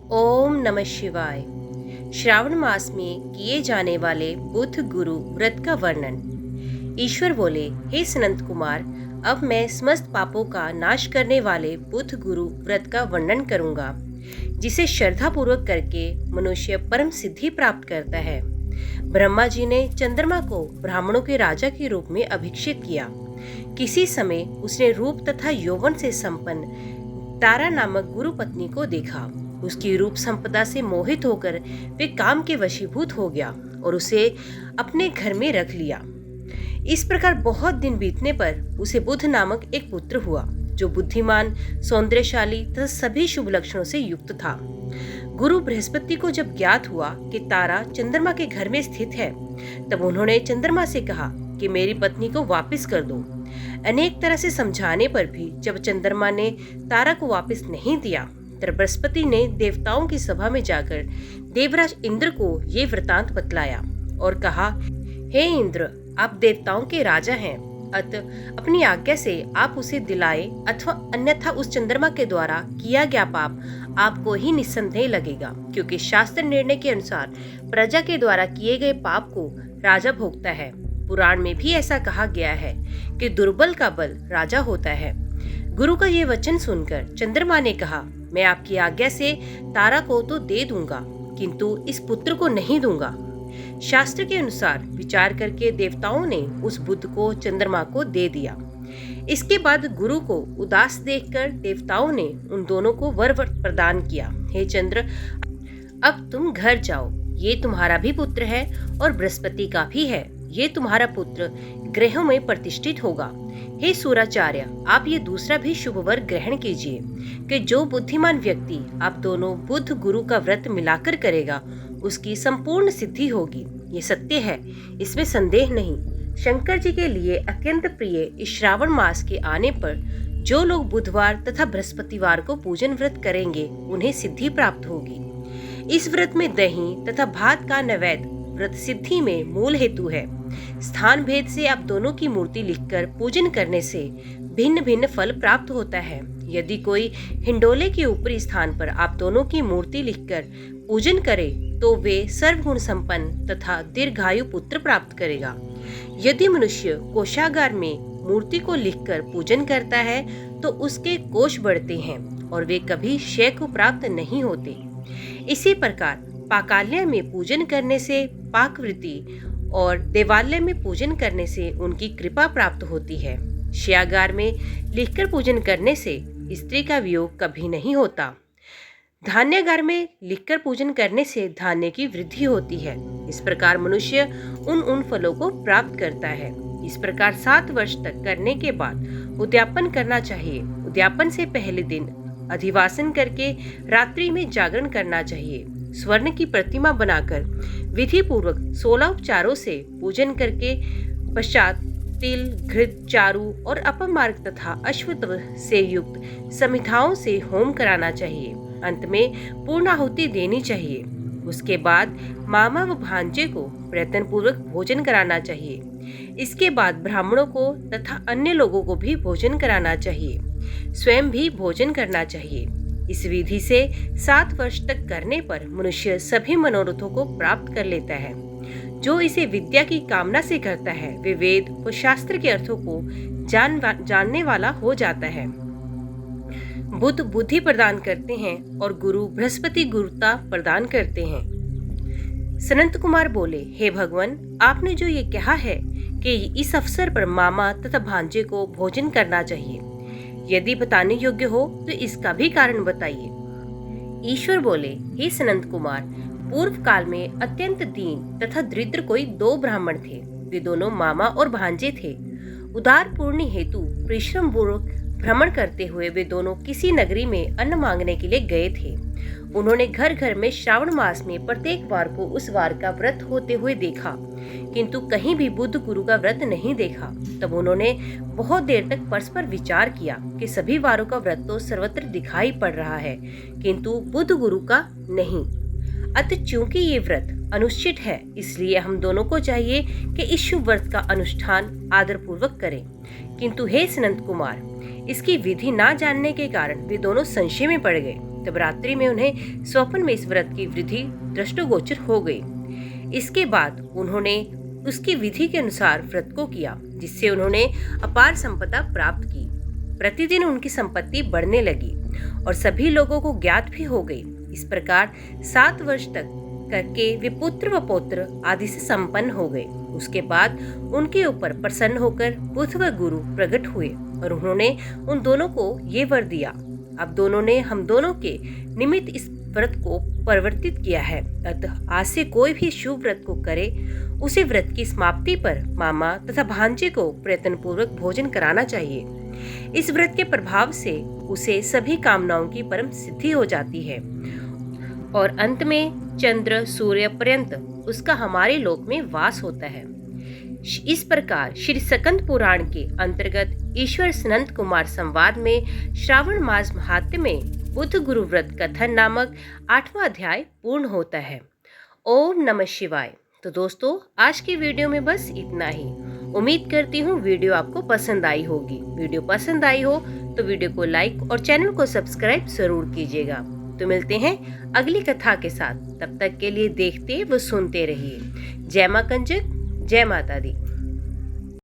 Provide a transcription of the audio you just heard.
ओम नमः शिवाय। श्रावण मास में किए जाने वाले बुध गुरु व्रत का वर्णन। ईश्वर बोले, हे सनंत कुमार, अब मैं समस्त पापों का नाश करने वाले बुध गुरु व्रत का वर्णन करूंगा, जिसे श्रद्धा पूर्वक करके मनुष्य परम सिद्धि प्राप्त करता है। ब्रह्मा जी ने चंद्रमा को ब्राह्मणों के राजा के रूप में अभिषिक्त किया। किसी समय उसने रूप तथा यौवन से संपन्न तारा नामक गुरु पत्नी को देखा। उसकी रूप संपदा से मोहित होकर वे काम के वशीभूत हो गया और उसे अपने घर में रख लिया। इस प्रकार बहुत दिन बीतने पर उसे बुध नामक एक पुत्र हुआ, जो बुद्धिमान, सौंदर्यशाली तथा सभी शुभ लक्षणों से युक्त था। गुरु बृहस्पति को जब ज्ञात हुआ कि तारा चंद्रमा के घर में स्थित है, तब उन्होंने चंद्रमा से कहा कि मेरी पत्नी को वापस कर दो। अनेक तरह से समझाने पर भी जब चंद्रमा ने तारा को वापस नहीं दिया, तब बृहस्पति ने देवताओं की सभा में जाकर देवराज इंद्र को ये वृतांत बतलाया और कहा, हे इंद्र, आप देवताओं के राजा हैं, अतः अपनी आज्ञा से आप उसे दिलाए, अथवा अन्यथा उस चंद्रमा के द्वारा किया गया पाप आपको ही निस्संदेह लगेगा, क्योंकि शास्त्र निर्णय के अनुसार प्रजा के द्वारा किए गए पाप को राजा भोगता है। पुराण में भी ऐसा कहा गया है कि दुर्बल का बल राजा होता है। गुरु का ये वचन सुनकर चंद्रमा ने कहा, मैं आपकी आज्ञा से तारा को तो दे दूंगा, किंतु इस पुत्र को नहीं दूंगा। शास्त्र के अनुसार विचार करके देवताओं ने उस बुध को चंद्रमा को दे दिया। इसके बाद गुरु को उदास देखकर देवताओं ने उन दोनों को वर प्रदान किया। हे चंद्र, अब तुम घर जाओ, ये तुम्हारा भी पुत्र है और बृहस्पति का भी है। ये तुम्हारा पुत्र ग्रहों में प्रतिष्ठित होगा। हे सूराचार्य, आप ये दूसरा भी शुभ वर ग्रहण कीजिए कि जो बुद्धिमान व्यक्ति आप दोनों बुध गुरु का व्रत मिलाकर करेगा, उसकी संपूर्ण सिद्धि होगी। ये सत्य है, इसमें संदेह नहीं। शंकर जी के लिए अत्यंत प्रिय इस श्रावण मास के आने पर जो लोग बुधवार तथा बृहस्पतिवार को पूजन व्रत करेंगे, उन्हें सिद्धि प्राप्त होगी। इस व्रत में दही तथा भात का नैवेद्य व्रत सिद्धि में मूल हेतु है। स्थान भेद से आप दोनों की मूर्ति लिखकर पूजन करने से भिन्न भिन्न फल प्राप्त होता है। यदि कोई हिंडोले के ऊपरी स्थान पर आप दोनों की मूर्ति लिखकर पूजन करे, तो वे सर्वगुण संपन्न तथा दीर्घायु पुत्र प्राप्त करेगा। यदि मनुष्य कोषागार में मूर्ति को लिखकर पूजन करता है, तो उसके कोष बढ़ते हैं और वे कभी क्षय को प्राप्त नहीं होते। इसी प्रकार पाकाल्य में पूजन करने से पाकवृत्ति और देवालय में पूजन करने से उनकी कृपा प्राप्त होती है। शयागार में लिखकर पूजन करने से स्त्री का वियोग कभी नहीं होता। धान्यागार में लिखकर पूजन करने से धान्य की वृद्धि होती है। इस प्रकार मनुष्य उन फलों को प्राप्त करता है। इस प्रकार 7 वर्ष तक करने के बाद उद्यापन करना चाहिए। उद्यापन से पहले दिन अधिवासन करके रात्रि में जागरण करना चाहिए। स्वर्ण की प्रतिमा बनाकर विधि पूर्वक 16 उपचारों से पूजन करके पश्चात तिल, घृत, चारु और अपमार्ग तथा अश्वत्थ से युक्त समिधाओं से होम कराना चाहिए। अंत में पूर्णाहुति देनी चाहिए। उसके बाद मामा व भांजे को प्रयत्न पूर्वक भोजन कराना चाहिए। इसके बाद ब्राह्मणों को तथा अन्य लोगों को भी भोजन कराना चाहिए। स्वयं भी भोजन करना चाहिए। इस विधि से 7 वर्ष तक करने पर मनुष्य सभी मनोरथों को प्राप्त कर लेता है। जो इसे विद्या की कामना से करता है, वे वेद व शास्त्र के अर्थों को जानने वाला हो जाता है। बुध बुद्धि प्रदान करते हैं और गुरु बृहस्पति गुरुता प्रदान करते हैं। सनंत कुमार बोले, हे भगवान, आपने जो ये कहा है कि इस अवसर पर मामा तथा भांजे को भोजन करना चाहिए, यदि बताने योग्य हो तो इसका भी कारण बताइए। ईश्वर बोले, हे सनंत कुमार, पूर्व काल में अत्यंत दीन तथा दरिद्र कोई 2 ब्राह्मण थे। वे दोनों मामा और भांजे थे। उदार पूर्णि हेतु परिश्रम पूर्वक भ्रमण करते हुए वे दोनों किसी नगरी में अन्न मांगने के लिए गए थे। उन्होंने घर घर में श्रावण मास में प्रत्येक वार को उस वार का व्रत होते हुए देखा, किंतु कहीं भी बुध गुरु का व्रत नहीं देखा। तब उन्होंने बहुत देर तक परस्पर विचार किया कि सभी वारों का व्रत तो सर्वत्र दिखाई पड़ रहा है, किंतु बुध गुरु का नहीं। अतः चूंकि ये व्रत अनुचित है, इसलिए हम दोनों को चाहिए कि इस शुभ व्रत का अनुष्ठान आदर पूर्वक करें। किंतु हे सनंत कुमार, इसकी विधि ना जानने के कारण वे दोनों संशय में पड़ गए तब रात्रि में उन्हें स्वप्न में इस व्रत की विधि दृष्टिगोचर हो गई। इसके बाद उन्होंने उसकी विधि के अनुसार व्रत को किया, जिससे उन्होंने अपार संपदा प्राप्त की। प्रतिदिन उनकी संपत्ति बढ़ने लगी और सभी लोगों को ज्ञात भी हो गई। इस प्रकार 7 वर्ष तक करके वे पुत्र व पौत्र आदि से संपन्न हो गए। उसके बाद उनके ऊपर प्रसन्न होकर बुध व गुरु प्रकट हुए और उन्होंने उन दोनों को ये वर दिया। अब दोनों ने हम दोनों के निमित्त इस व्रत को परिवर्तित किया है। अतः आज से कोई भी शुभ व्रत को करे, उसे व्रत की समाप्ति पर मामा तथा भांजे को प्रयत्न पूर्वक भोजन कराना चाहिए। इस व्रत के प्रभाव से उसे सभी कामनाओं की परम सिद्धि हो जाती है और अंत में चंद्र सूर्य पर्यंत उसका हमारे लोक में वास होता है। इस प्रकार श्री स्कंद पुराण के अंतर्गत ईश्वर सनंत कुमार संवाद में श्रावण मास महात्म्य में बुध गुरु व्रत कथन नामक 8वां अध्याय पूर्ण होता है। ओम नमः शिवाय। तो दोस्तों, आज की वीडियो में बस इतना ही। उम्मीद करती हूँ वीडियो आपको पसंद आई होगी। वीडियो पसंद आई हो तो वीडियो को लाइक और चैनल को सब्सक्राइब जरूर कीजिएगा। तो मिलते हैं अगली कथा के साथ। तब तक के लिए देखते व सुनते रहिए। जय मां कंजक, जय माता दी।